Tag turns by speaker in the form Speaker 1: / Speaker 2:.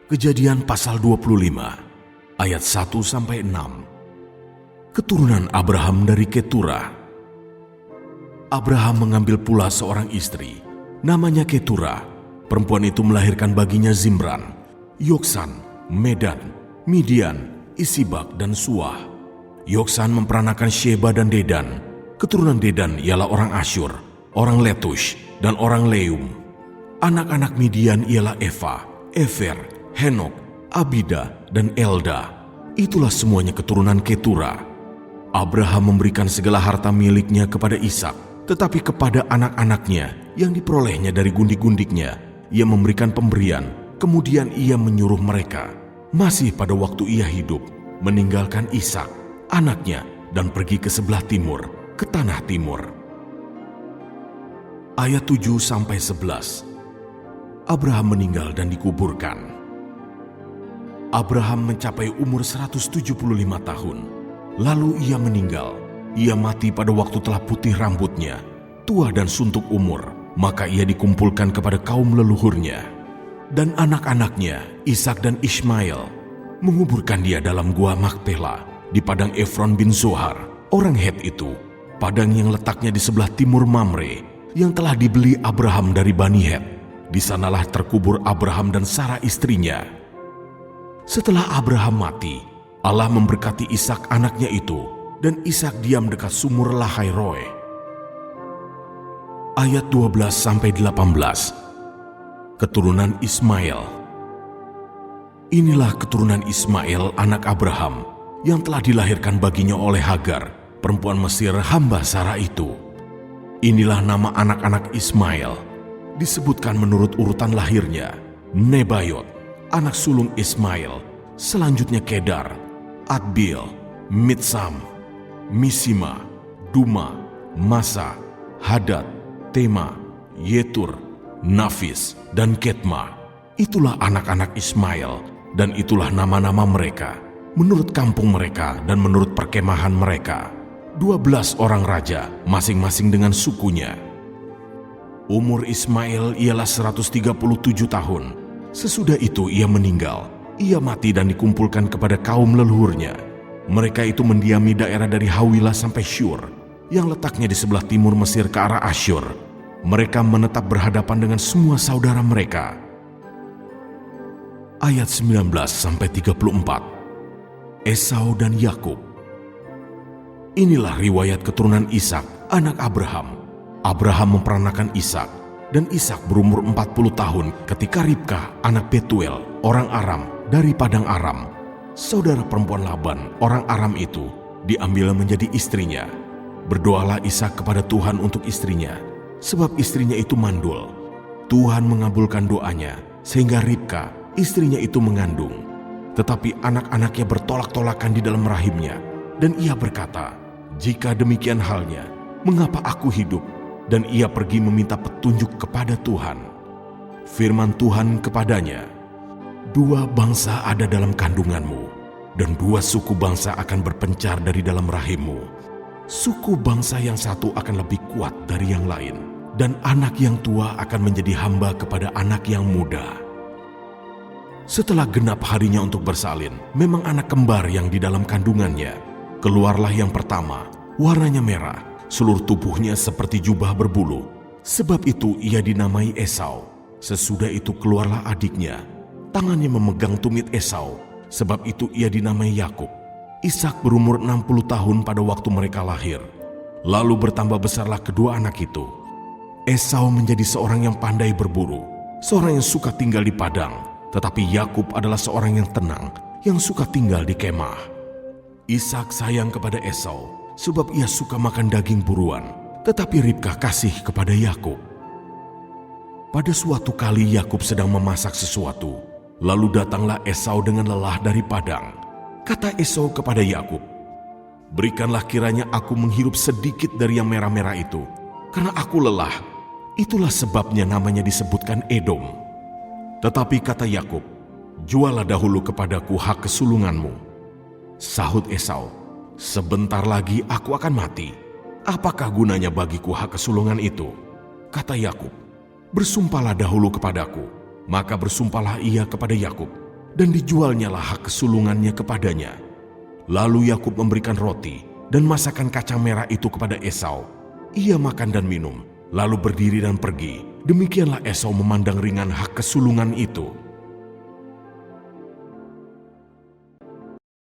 Speaker 1: Kejadian pasal 25 ayat 1-6. Keturunan Abraham dari Keturah. Abraham mengambil pula seorang istri, namanya Keturah. Perempuan itu melahirkan baginya Zimran, Yoksan, Medan, Midian, Isibak, dan Suah. Yoksan memperanakan Sheba dan Dedan. Keturunan Dedan ialah orang Asyur, orang Letush, dan orang Leum. Anak-anak Midian ialah Eva, Efer, Henok, Abida, dan Elda. Itulah semuanya keturunan Keturah. Abraham memberikan segala harta miliknya kepada Ishak, tetapi kepada anak-anaknya yang diperolehnya dari gundik-gundiknya, ia memberikan pemberian. Kemudian ia menyuruh mereka, masih pada waktu ia hidup, meninggalkan Ishak, anaknya, dan pergi ke sebelah timur, ke tanah timur. Ayat 7-11. Abraham meninggal dan dikuburkan. Abraham mencapai umur 175 tahun. Lalu ia meninggal. Ia mati pada waktu telah putih rambutnya, tua dan suntuk umur. Maka ia dikumpulkan kepada kaum leluhurnya. Dan anak-anaknya, Ishak dan Ishmael, menguburkan dia dalam gua Makpela di padang Efron bin Zohar, orang Het itu, padang yang letaknya di sebelah timur Mamre, yang telah dibeli Abraham dari Bani Het. Di sanalah terkubur Abraham dan Sarah istrinya. Setelah Abraham mati, Allah memberkati Ishak anaknya itu, dan Ishak diam dekat sumur Lahai Roe. Ayat 12-18. Keturunan Ismail. Inilah keturunan Ismail anak Abraham, yang telah dilahirkan baginya oleh Hagar, perempuan Mesir hamba Sarah itu. Inilah nama anak-anak Ismail, disebutkan menurut urutan lahirnya: Nebayot, anak sulung Ismail, selanjutnya Kedar, Adbil, Mitsam, Misima, Duma, Masa, Hadad, Tema, Yetur, Nafis, dan Ketma. Itulah anak-anak Ismail, dan itulah nama-nama mereka, menurut kampung mereka dan menurut perkemahan mereka. 12 orang raja, masing-masing dengan sukunya. Umur Ismail ialah 137 tahun. Sesudah itu ia meninggal. Ia mati dan dikumpulkan kepada kaum leluhurnya. Mereka itu mendiami daerah dari Hawilah sampai Syur, yang letaknya di sebelah timur Mesir ke arah Asyur. Mereka menetap berhadapan dengan semua saudara mereka. Ayat 19-34. Esau dan Yakub. Inilah riwayat keturunan Ishak, anak Abraham. Abraham memperanakan Ishak, dan Ishak berumur 40 tahun ketika Ribkah, anak Betuel, orang Aram, dari padang Aram, saudara perempuan Laban, orang Aram itu, diambil menjadi istrinya. Berdoalah Ishak kepada Tuhan untuk istrinya, sebab istrinya itu mandul. Tuhan mengabulkan doanya, sehingga Ribkah, istrinya itu mengandung. Tetapi anak-anaknya bertolak-tolakan di dalam rahimnya, dan ia berkata, "Jika demikian halnya, mengapa aku hidup?" Dan ia pergi meminta petunjuk kepada Tuhan. Firman Tuhan kepadanya, "Dua bangsa ada dalam kandunganmu, dan dua suku bangsa akan berpencar dari dalam rahimmu. Suku bangsa yang satu akan lebih kuat dari yang lain, dan anak yang tua akan menjadi hamba kepada anak yang muda." Setelah genap harinya untuk bersalin, memang anak kembar yang di dalam kandungannya. Keluarlah yang pertama, warnanya merah, seluruh tubuhnya seperti jubah berbulu. Sebab itu ia dinamai Esau. Sesudah itu keluarlah adiknya, tangannya memegang tumit Esau. Sebab itu ia dinamai Yakub. Ishak berumur 60 tahun pada waktu mereka lahir. Lalu bertambah besarlah kedua anak itu. Esau menjadi seorang yang pandai berburu, seorang yang suka tinggal di padang. Tetapi Yakub adalah seorang yang tenang, yang suka tinggal di kemah. Ishak sayang kepada Esau, sebab ia suka makan daging buruan, tetapi Ribkah kasih kepada Yakub. Pada suatu kali Yakub sedang memasak sesuatu, lalu datanglah Esau dengan lelah dari padang. Kata Esau kepada Yakub, "Berikanlah kiranya aku menghirup sedikit dari yang merah-merah itu, karena aku lelah." Itulah sebabnya namanya disebutkan Edom. Tetapi kata Yakub, "Jualah dahulu kepadaku hak kesulunganmu." Sahut Esau, "Sebentar lagi aku akan mati. Apakah gunanya bagiku hak kesulungan itu?" Kata Yakub, "Bersumpahlah dahulu kepadaku." Maka bersumpahlah ia kepada Yakub, dan dijualnyalah hak kesulungannya kepadanya. Lalu Yakub memberikan roti dan masakan kacang merah itu kepada Esau. Ia makan dan minum, lalu berdiri dan pergi. Demikianlah Esau memandang ringan hak kesulungan itu.